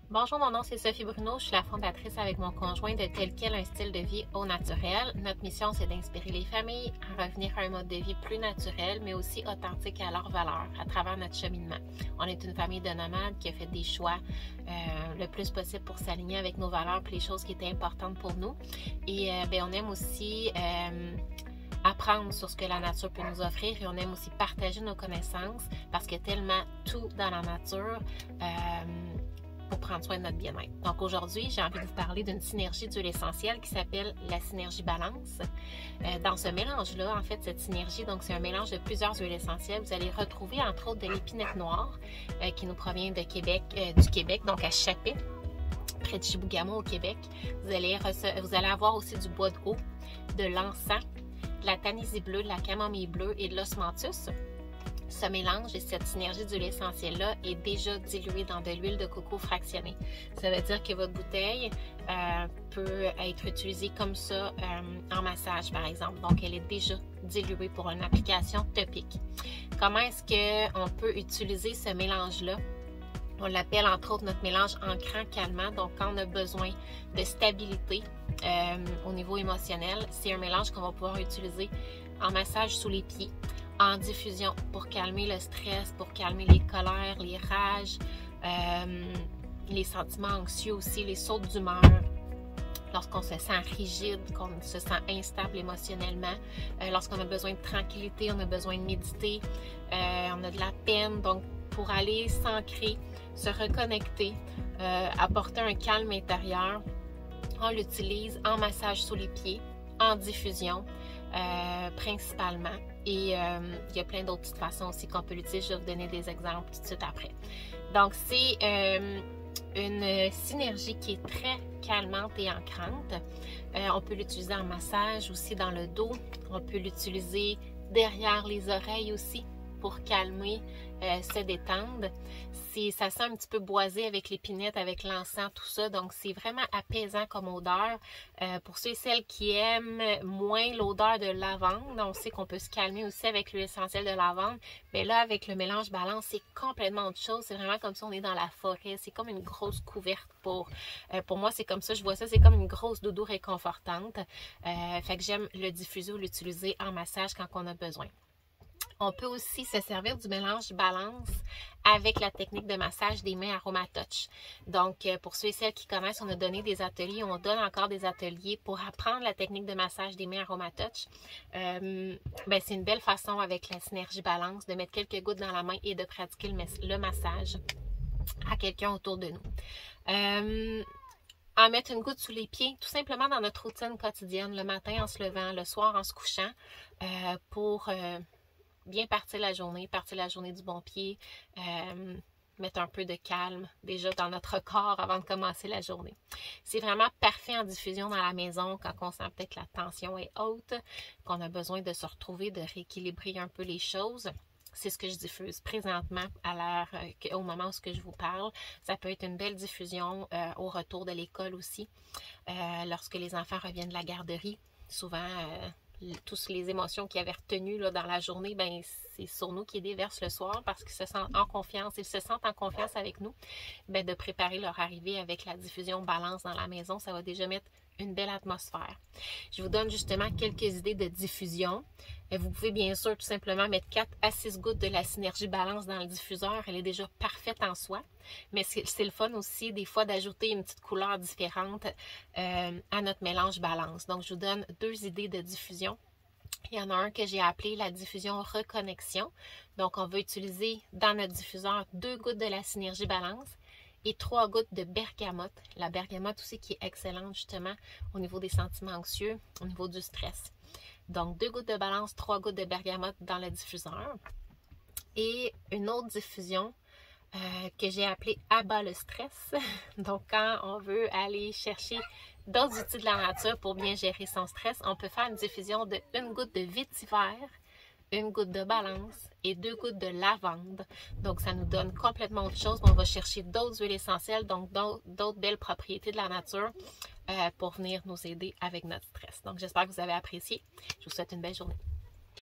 Bonjour, mon nom c'est Sophie Bruno, je suis la fondatrice avec mon conjoint de Tel Quel, un style de vie au naturel. Notre mission, c'est d'inspirer les familles à revenir à un mode de vie plus naturel, mais aussi authentique à leurs valeurs à travers notre cheminement. On est une famille de nomades qui a fait des choix le plus possible pour s'aligner avec nos valeurs et les choses qui étaient importantes pour nous. Et on aime aussi apprendre sur ce que la nature peut nous offrir et on aime aussi partager nos connaissances parce qu'il y a tellement tout dans la nature pour prendre soin de notre bien-être. Donc aujourd'hui, j'ai envie de vous parler d'une synergie d'huile essentielle qui s'appelle la synergie balance. Dans ce mélange-là, en fait, cette synergie, donc c'est un mélange de plusieurs huiles essentielles. Vous allez retrouver entre autres de l'épinette noire qui nous provient de Québec, du Québec, donc à Chapet, près de Chibougamau au Québec. Vous allez avoir aussi du bois de haut, de l'encens, de la tanisie bleue, de la camomille bleue et de l'osmanthus. Ce mélange et cette synergie d'huile essentielle-là est déjà diluée dans de l'huile de coco fractionnée. Ça veut dire que votre bouteille peut être utilisée comme ça en massage, par exemple. Donc, elle est déjà diluée pour une application topique. Comment est-ce qu'on peut utiliser ce mélange-là? On l'appelle entre autres notre mélange ancrant calmant. Donc, quand on a besoin de stabilité au niveau émotionnel, c'est un mélange qu'on va pouvoir utiliser en massage sous les pieds, en diffusion pour calmer le stress, pour calmer les colères, les rages, les sentiments anxieux aussi, les sautes d'humeur. Lorsqu'on se sent rigide, qu'on se sent instable émotionnellement, lorsqu'on a besoin de tranquillité, on a besoin de méditer, on a de la peine. Donc, pour aller s'ancrer, se reconnecter, apporter un calme intérieur, on l'utilise en massage sous les pieds, en diffusion principalement. Et il y a plein d'autres petites façons aussi qu'on peut l'utiliser. Je vais vous donner des exemples tout de suite après. Donc, c'est une synergie qui est très calmante et ancrante. On peut l'utiliser en massage aussi dans le dos. On peut l'utiliser derrière les oreilles aussi pour calmer, se détendre. Ça sent un petit peu boisé avec l'épinette, avec l'encens, tout ça. Donc, c'est vraiment apaisant comme odeur. Pour ceux et celles qui aiment moins l'odeur de lavande, on sait qu'on peut se calmer aussi avec l'huile essentielle de lavande. Mais là, avec le mélange balance, c'est complètement autre chose. C'est vraiment comme si on est dans la forêt. C'est comme une grosse couverte pour moi, c'est comme ça. Je vois ça, c'est comme une grosse doudou réconfortante. Fait que j'aime le diffuser ou l'utiliser en massage quand on a besoin. On peut aussi se servir du mélange balance avec la technique de massage des mains AromaTouch. Donc, pour ceux et celles qui connaissent, on a donné des ateliers, on donne encore des ateliers pour apprendre la technique de massage des mains AromaTouch. C'est une belle façon avec la synergie balance de mettre quelques gouttes dans la main et de pratiquer le massage à quelqu'un autour de nous. En mettre une goutte sous les pieds, tout simplement dans notre routine quotidienne, le matin en se levant, le soir en se couchant, pour bien partir la journée du bon pied, mettre un peu de calme déjà dans notre corps avant de commencer la journée. C'est vraiment parfait en diffusion dans la maison quand on sent peut-être que la tension est haute, qu'on a besoin de se retrouver, de rééquilibrer un peu les choses. C'est ce que je diffuse présentement au moment où je vous parle. Ça peut être une belle diffusion au retour de l'école aussi. Lorsque les enfants reviennent de la garderie, souvent toutes les émotions qu'ils avaient retenues là, dans la journée, c'est sur nous qu'ils déversent le soir parce qu'ils se sentent en confiance. Ils se sentent en confiance avec nous. De préparer leur arrivée avec la diffusion balance dans la maison, ça va déjà mettre une belle atmosphère. Je vous donne justement quelques idées de diffusion. Vous pouvez bien sûr tout simplement mettre 4 à 6 gouttes de la synergie balance dans le diffuseur. Elle est déjà parfaite en soi. Mais c'est le fun aussi des fois d'ajouter une petite couleur différente à notre mélange balance. Donc, je vous donne 2 idées de diffusion. Il y en a un que j'ai appelé la diffusion reconnexion. Donc, on va utiliser dans notre diffuseur 2 gouttes de la synergie balance et 3 gouttes de bergamote. La bergamote aussi qui est excellente justement au niveau des sentiments anxieux, au niveau du stress. Donc 2 gouttes de balance, 3 gouttes de bergamote dans le diffuseur. Et une autre diffusion que j'ai appelée abat le stress. Donc quand on veut aller chercher d'autres outils de la nature pour bien gérer son stress, on peut faire une diffusion de 1 goutte de vétiver, 1 goutte de balance et 2 gouttes de lavande. Donc, ça nous donne complètement autre chose. On va chercher d'autres huiles essentielles, donc d'autres belles propriétés de la nature pour venir nous aider avec notre stress. Donc, j'espère que vous avez apprécié. Je vous souhaite une belle journée.